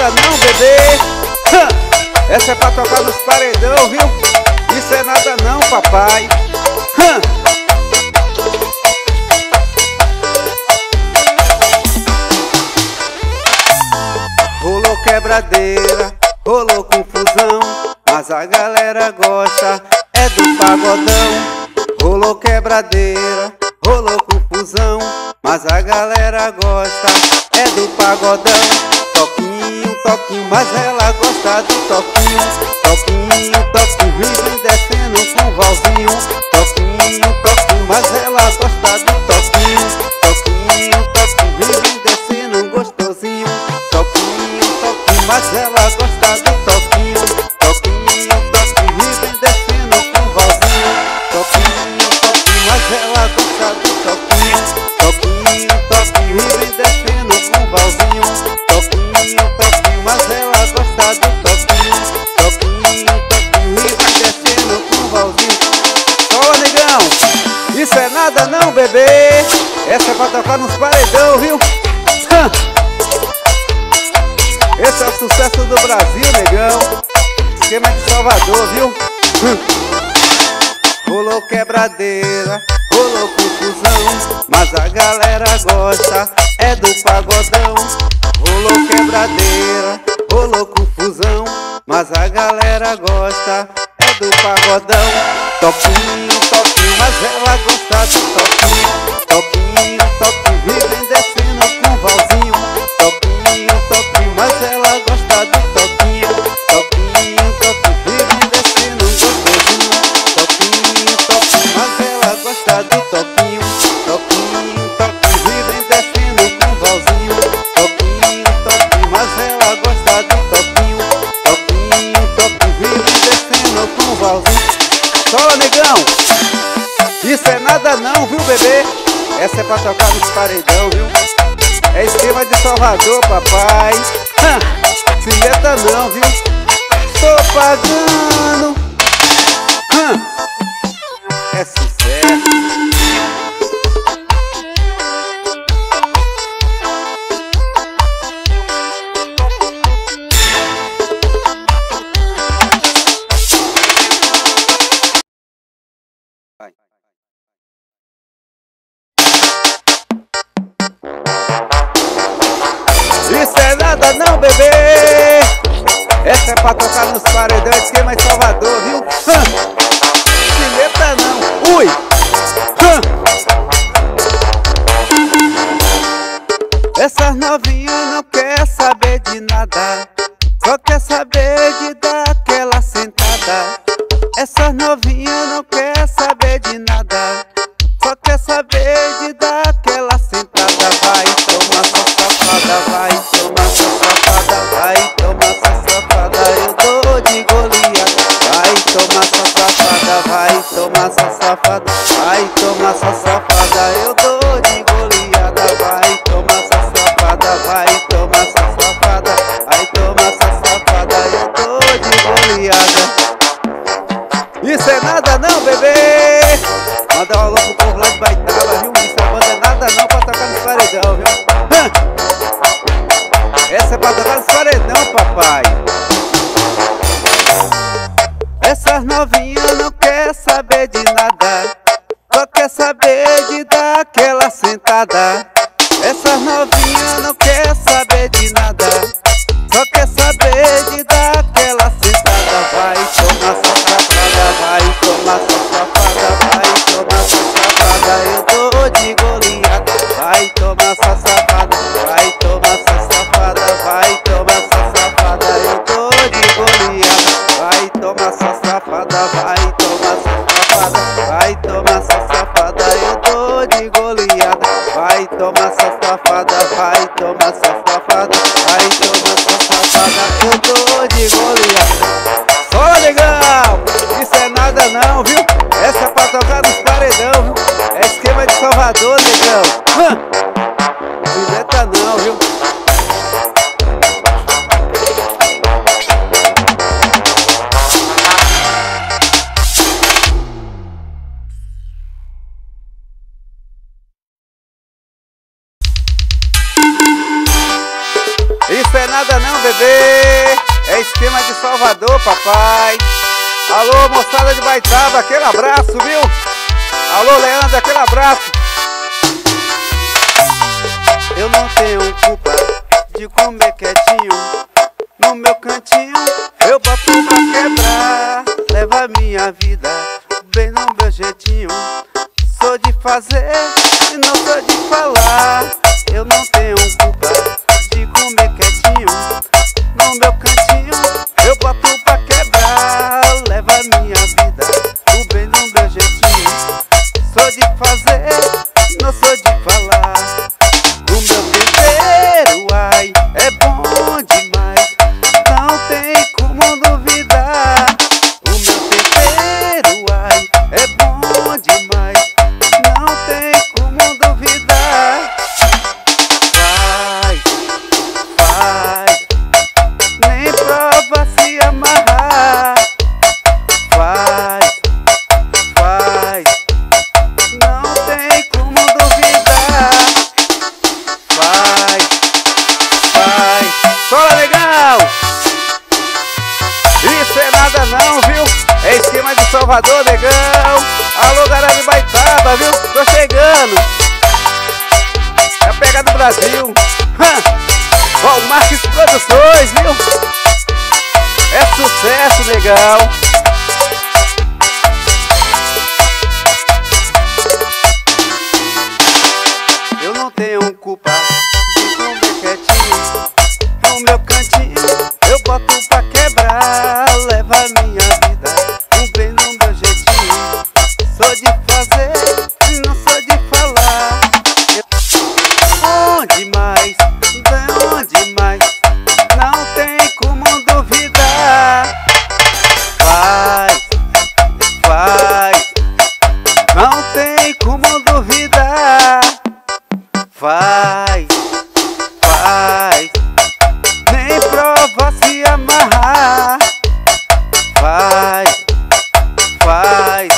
nada não, bebê. Essa é pra tocar nos paredão, viu? Isso é nada não, papai. Rolou quebradeira, rolou confusão, mas a galera gosta, é do pagodão. Rolou quebradeira, rolou confusão, mas a galera gosta, é do pagodão. Toquinho, toquinho, mas ela gosta do toquinho. Toquinho, toquinho, vem descendo com valzinho. Toquinho, toquinho, mas ela gosta do toquinho. Toquinho, toquinho, vem descendo gostosinho. Toquinho, toquinho, mas ela gosta do toquinho. Toquinho, toquinho, vem descendo com valzinho. Toquinho, toquinho, mas ela gosta do toquinho. Toquinho, toquinho, vem descendo com valzinho. Toquinho, toquinho, mas ela gosta do toquinho. Toquinho, toquinho, e vai descendo com valzinho. Fala, negão, isso é nada não, bebê. Essa é pra tocar nos paredão, viu? Esse é o sucesso do Brasil, negão. Esquema de Salvador, viu? Rolou quebradeira, rolou confusão, mas a galera gosta, é do pagodão. Rolou quebradeira, rolou confusão, mas a galera gosta, é do pagodão. Toquinho, toquinho, mas ela gosta do toquinho. Toquinho, toquinho, vem descendo com valzinho. Toquinho, toquinho, mas ela gosta do toquinho. Toquinho, toquinho, vem descendo gostosinho. Toquinho, toquinho, mas ela gosta do toquinho. Toquinho, toquinho, vem descendo com valzinho. Toquinho, toquinho, mas ela gosta do toquinho. Toquinho, toquinho, vem descendo com valzinho. Sola, negão, isso é nada não, viu, bebê? Essa é pra tocar nos paredão, viu? É esquema de Salvador, papai. Se meta não, viu? Tô pagando. É sucesso. Isso é nada não, bebê. Essa é pra tocar nos paredão, esquema de Salvador, viu? Se meta não. Ui. Essas novinhas não quer saber de nada, só quer saber de dar aquela sentada. Essas novinhas não quer saber de nada, só quer saber de dar aquela sentada. Vai tomar sua safada, vai tomar sua safada, vai tomar sua safada, eu dou de goleada. Vai tomar sua safada, vai tomar sua safada, vai tomar sua safada, eu dou de goleada. Vai tomar sua safada, vai tomar sua safada, vai tomar sua safada, eu dou de goleada. Isso é nada não, bebê. Manda um alô pro povo lá de Baitaba, viu? Isso é banda nada não pra tocar nos paredão, viu? Essa é pra tocar nos paredão, papai. Essas novinhas não quer saber de nada, só quer saber de dar aquela sentada. Essas novinhas não quer saber de nada, só quer saber de dar aquela sentada. Vai tomar sua safada, vai tomar sua safada, vai tomar sua safada, eu dou de goleada. Vai tomar sua safada, vai tomar sua safada, vai tomar sua safada, eu dou de goleada. Vai tomar sua safada, vai tomar sua safada, vai tomar sua safada, eu dou de goleada. Vai tomar sua safada, vai tomar sua safada, vai tomar sua safada, eu dou de goleada. Fala, legal, isso é nada não, viu? Essa é pra tocar nos paredão, viu? É esquema de Salvador, negão. Se meta não, viu? Isso é é nada não, bebê. É esquema de Salvador, papai. Alô, moçada de Baitaba, aquele abraço, viu? Alô, Leandro, aquele abraço. Eu não tenho culpa de comer quietinho no meu cantinho. Eu boto pra quebrar, leva minha vida bem no meu jeitinho. Sou de fazer e não sou de falar. Eu não tenho culpa de comer quietinho no meu cantinho. Eu boto pra quebrar, leva minha vida bem no meu jeitinho. Sou de fazer, não sou de falar. O meu tempero, ai, é bom demais, não tem como duvidar. O meu tempero, ai, é bom demais, não tem como duvidar. Faz, nem prova se amarrar. Faz, não tem como duvidar. Faz, sola legal. Isso é nada não, viu? É esquema de Salvador, negão. Alô, galera de Baitaba, viu? Tô chegando. É a pegada do Brasil. Ó, o Marques Produções, viu? É sucesso, legal. Eu não tenho culpa de comer quietinho no meu cantinho. Eu boto pra quebrar, leva minha vida bem no meu jeitinho. Sou de fazer, não sou de falar. Bom demais, não tem como duvidar. Faz, não tem como duvidar. Faz, nem prova se amarrar. Faz,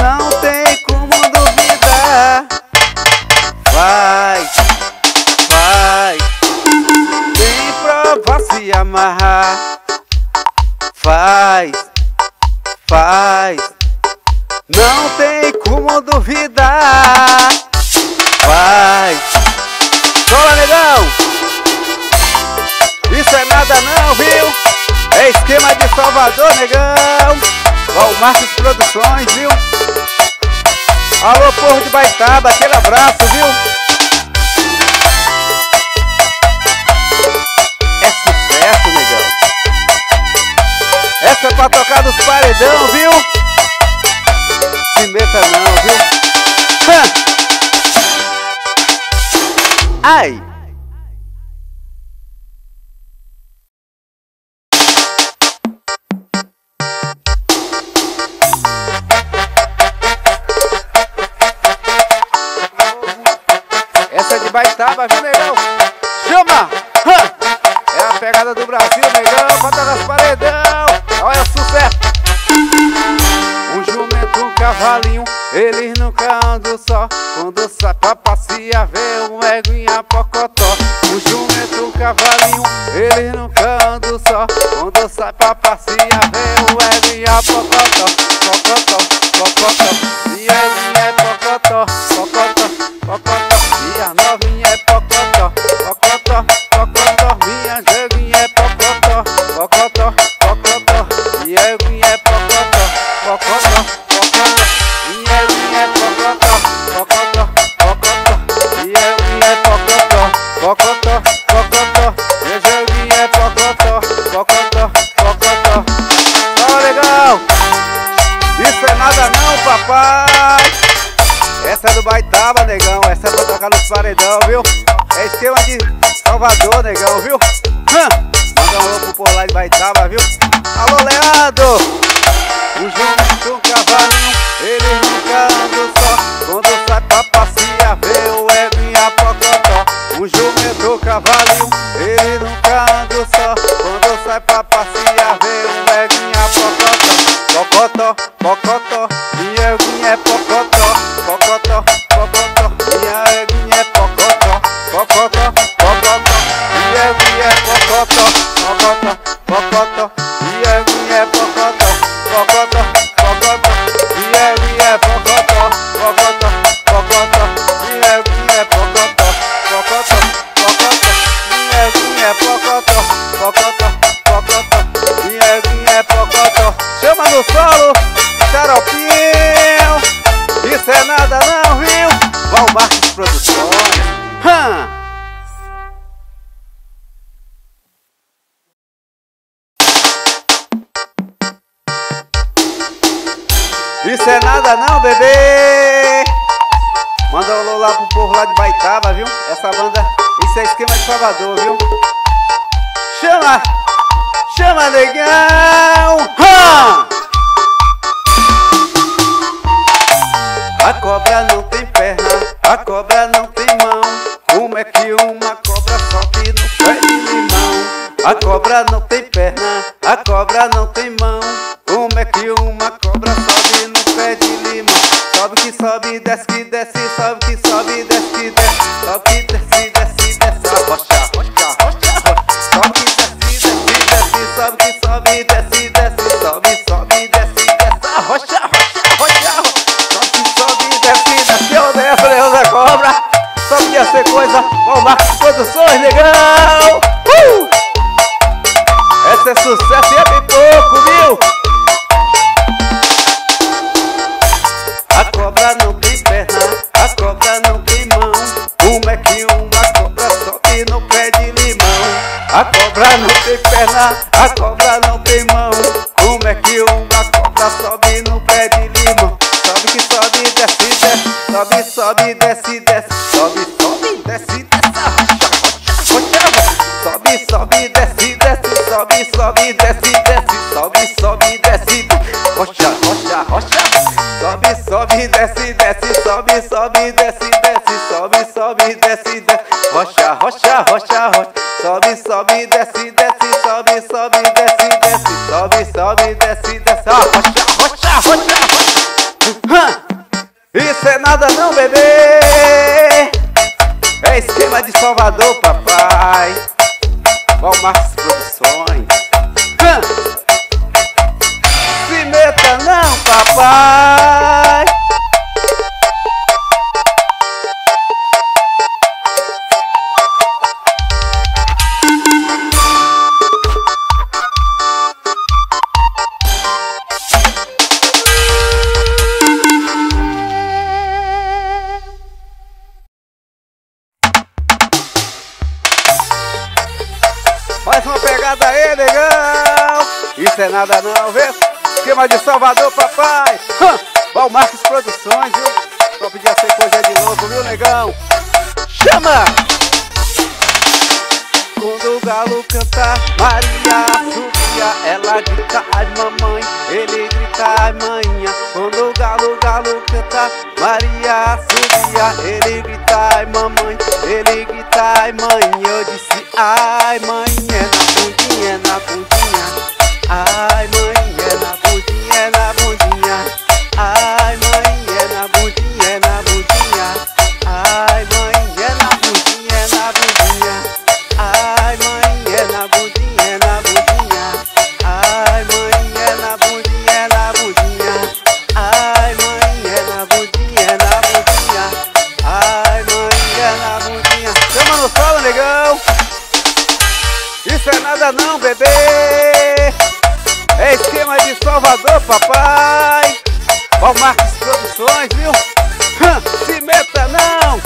não tem como duvidar. Faz, nem prova se amarrar. Faz, não tem como duvidar. Faz, sola legal. Isso é nada não, viu? É esquema de Salvador, negão. Ó, o Marques Produções, viu? Alô, povo de Baitaba, aquele abraço, viu? É sucesso, negão. Essa é pra tocar dos paredão, viu? Se meta não, viu? Ai! Essa é de Baitaba, viu, negão? Chama! É a pegada do Brasil, negão. Bota nas paredão. Olha o sucesso. Um jumento, um cavalinho, eles nunca andam só. Quando sai pra passear, vê um éguinha pocotó. Um jumento, um cavalinho, eles nunca andam só. Quando sai pra passear, vê um éguinha pocotó. Pocotó, pocotó, e éguinha é pocotó. Pocotó, pocotó, e a novinha é pocotó. Pocotó, pocotó, minha jeguinha é pocotó. Pocotó, pocotó, e éguinha é pocotó. Pocotó, pocotó, e éguinha é pocotó. Pocotó, pocotó, e éguinha é pocotó. Pocotó, pocotó, minha jeguinha é pocotó. Pocotó, pocotó. Tá legal? Isso é nada não, papai. Essa é do Baitaba, negão. Essa é pra tocar nos paredão, viu? É esquema de Salvador, negão, viu? Manda um louco por lá de Baitaba, viu? Alô, Leandro! O jumento, um cavalinho, eles nunca andam só. Quando sai pra passear, vê o éguinha pocotó. O jumento, um cavalinho, eles nunca andam só. Quando sai pra passear, vê o éguinha pocotó. Pocotó, pocotó, minha éguinha é pocotó. Pocotó, pocotó, minha éguinha é pocotó. Pocotó, pocotó, minha éguinha é Produções. Isso é nada não, bebê. Manda um alô lá pro povo lá de Baitaba, viu? Essa banda, isso é esquema de Salvador, viu? Chama! Chama, negão! A cobra não tem perna, a cobra não tem mão. Como é que uma cobra sobe no pé de limão? A cobra não tem perna, a cobra não tem mão. Como é que uma cobra sobe no pé de limão? Sobe que sobe, desce que desce, sobe que sobe, desce que desce, sobe que desce, desce, desce, rocha, rocha, rocha, sobe que desce, desce, desce, sobe que sobe, desce, desce, sobe, sobe, desce, desce, rocha, rocha, rocha, sobe que sobe, desce, desce, eu desço, Leão da Cobra, só podia ser coisa, ó, Marcos Produções, legal! Esse é sucesso e é bem pouco, viu? A cobra não tem perna, a cobra não tem mão. Como é que uma cobra sobe no pé de limão? A cobra não tem perna, a cobra não tem mão. Como é que uma cobra sobe no pé de limão? Sobe que sobe, desce, desce, sobe, sobe, desce, desce, sobe, sobe, desce, desce, rocha, rocha, sobe, sobe, desce, desce, sobe, sobe, desce, desce, sobe, sobe, desce, rocha, rocha, rocha. Sobe, sobe, desce, desce, sobe, sobe, desce, desce, sobe, sobe, desce, desce, rocha, rocha, rocha, rocha. Sobe, sobe, desce, desce, sobe, sobe, desce, desce, sobe, sobe, desce, desce, rocha, rocha, rocha, rocha. Isso é nada não, bebê. É esquema de Salvador, papai. Marcos Produções. Se meta não, papai. Mais uma pegada aí, negão. Isso é nada não, viu? Esquema de Salvador, papai. Marcos Produções, viu? Só podia ser coisa de louco, viu, negão? Chama! Quando o galo canta, Maria subia, ela grita, ai mamãe, ele grita, ai manhã. Quando o galo canta, Maria subia, ele grita, ai mamãe, ele grita, ai mãe. Eu disse, ai mãe, é na bundinha, é na bundinha. Ai mãe, é na bundinha, é na bundinha. Ai mãe, é na bundinha, é na bundinha. Ai mãe, é na bundinha, é na bundinha. Ai mãe, é na bundinha, é na bundinha. Ai mãe, é na bundinha, é na bundinha. Ai mãe, é na bundinha, é na bundinha. Ai mãe, é na bundinha. Chama no solo, negão. Isso é nada não, bebê. É esquema de Salvador, papai. Marcos Produções, viu? Se meta não.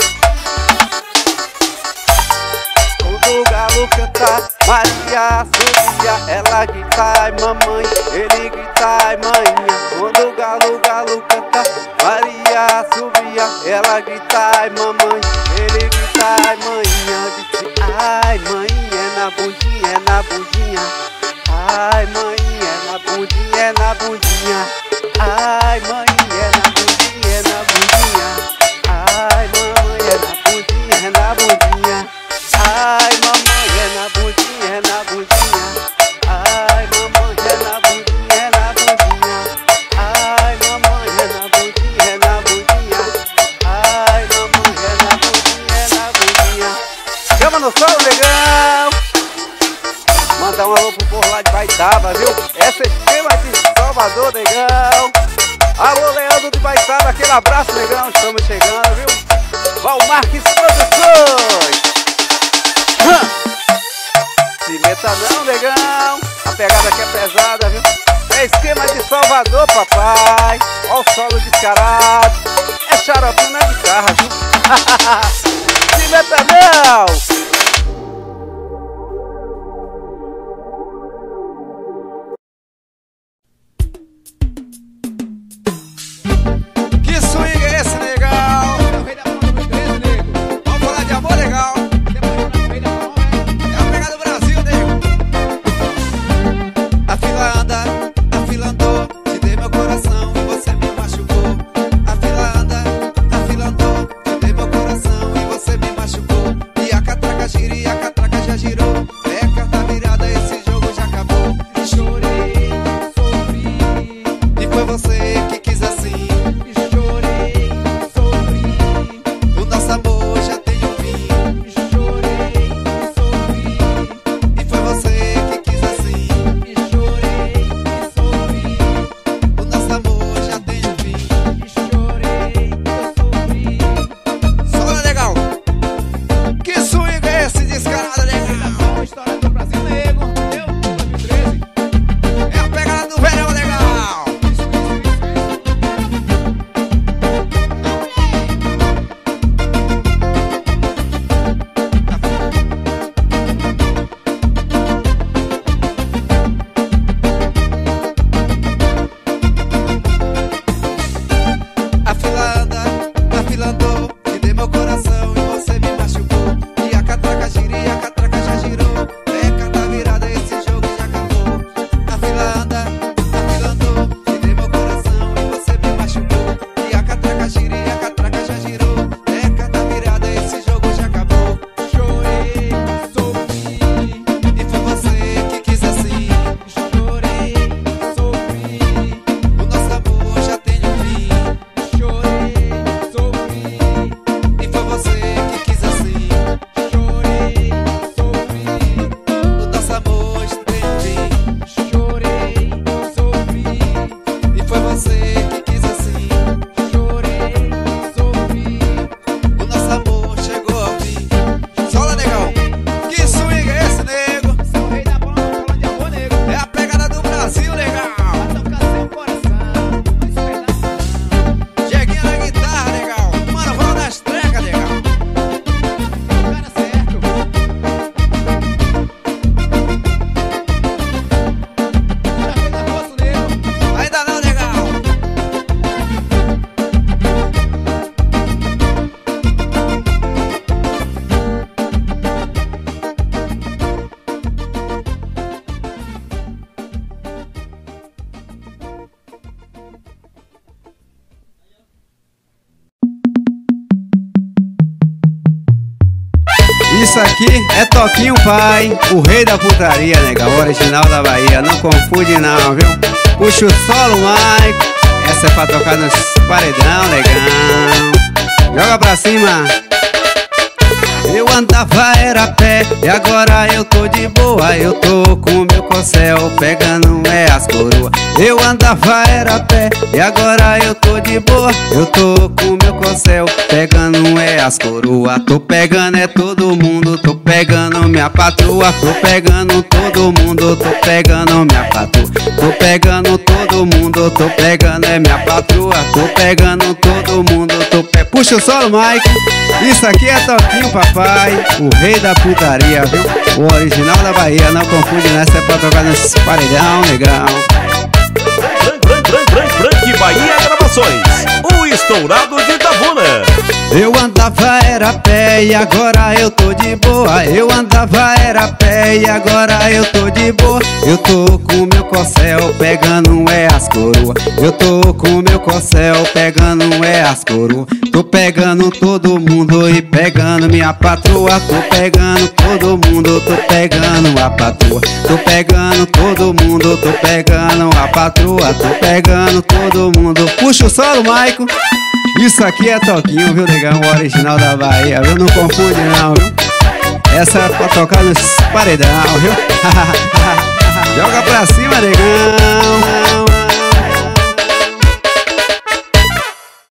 Quando o galo canta, Maria subia, ela grita, ai mamãe, ele grita, ai manhã. Quando o galo canta, Maria subia, ela grita, ai mamãe, ele grita, ai manhã. Disse, ai mãe, é na bundinha, é na bundinha. Ai mãe, é na bundinha, é na bundinha. Ai mãe, é na bundinha, é na bundinha. Ai mamãe, é na bundinha, é na bundinha. Ai mamãe, é na bundinha, é na bundinha. Ai mamãe, é na bundinha, é na bundinha. Ai mamãe, é na bundinha, é na bundinha. Ai mamãe, é na bundinha, é na bundinha. Chama no solo, negão. Mandar um alô pro povo lá de Baitaba, viu? Essa é esquema de Salvador, negão. Alô, Leandro de Baitaba, aquele abraço, negão. Estamos chegando, viu? Marcos Produções. Se meta não, negão. A pegada aqui é pesada, viu? É esquema de Salvador, papai. Ó o solo descarado. É xaropinho na guitarra, viu? Se Betadão! Que swing é esse, legal? É o rei da palma do 13, nego. Vamos falar de amor, legal? Depois o rei da palma, É a pegada do Brasil, nego. A fila anda, a fila andou, te dei meu coração e você me machucou. A fila anda, a fila andou, te dei meu coração e você me machucou. E a catraca gira e a catraca já girou. É carta virada, esse jogo já acabou. e chorei, sofri, E foi você que quis assim. e chorei, sofri, O nosso amor já tem um fim. e chorei, sofri, E foi você que quis assim. e chorei, sofri, O nosso amor já tem um fim. e chorei, sofri. Sola, legal. Que swing é esse descarado, Rei da legal? palma, história do Brasil, nego. Entendeu? 2013. É a pegada do verão, legal. Isso. A fila anda, a fila andou, te dei meu coração e você me machucou. E a catraca gira e a catraca já girou. É carta virada, esse jogo já acabou. A fila anda, a fila andou, te dei meu coração e você me machucou. E a catraca gira e a catraca já girou. É carta virada, esse jogo já acabou. Chorei, sofri, E foi você que quis assim. chorei, sofri, O nosso amor já tem um fim. chorei, sofri, E foi você que quis assim. chorei, sofri, O nosso amor já tem um fim. chorei, sofri, E foi você que quis assim. chorei, sofri. O nosso amor chegou ao fim. Sola, negão. Que swing é esse, nego? Sou o rei da palma, falando de amor, nego. É a pegada do Brasil, legal. Vai tocar seu coração, inspiração. Jeguinha na guitarra, legal. Mano, vamos nas trecas, legal. Cara certo. Já fez a foto, nego. Ainda não, legal. Isso aqui é Toquinho Pai, o rei da putaria, nega, original da Bahia. Não confunde não, viu? Puxa o solo, Mike. Essa é pra tocar nos paredão, negão. Joga pra cima. Eu andava era a pé e agora eu tô de boa. Eu tô com meu corcel pegando as coroas. Eu andava era a pé e agora eu tô de boa. Eu tô com meu corcel pegando as coroas. Tô pegando todo mundo, tô pegando minha patroa. Tô pegando todo mundo, tô pegando minha patroa. Tô pegando todo mundo, tô pegando minha patroa. Tô pegando todo mundo, Puxa o solo, Mike. Isso aqui é Toquinho, papai, o rei da putaria, viu? O original da Bahia, não confunde nessa, é pra tocar nesse paredão, negão. Frank Bahia Gravações, o estourado de Itabuna. Eu andava era a pé e agora eu tô de boa. Eu andava era a pé e agora eu tô de boa. Eu tô com meu corcel pegando as coroas. Eu tô com meu corcel pegando as coroas. Tô pegando todo mundo e pegando minha patroa. Tô pegando todo mundo, tô pegando a patroa. Tô pegando todo mundo, tô pegando a patroa. Tô pegando todo mundo. Puxa o solo, Maico. Isso aqui é Toquinho, viu, negão? O original da Bahia, viu? Não confunde não, viu? Essa é pra tocar nos paredão, viu?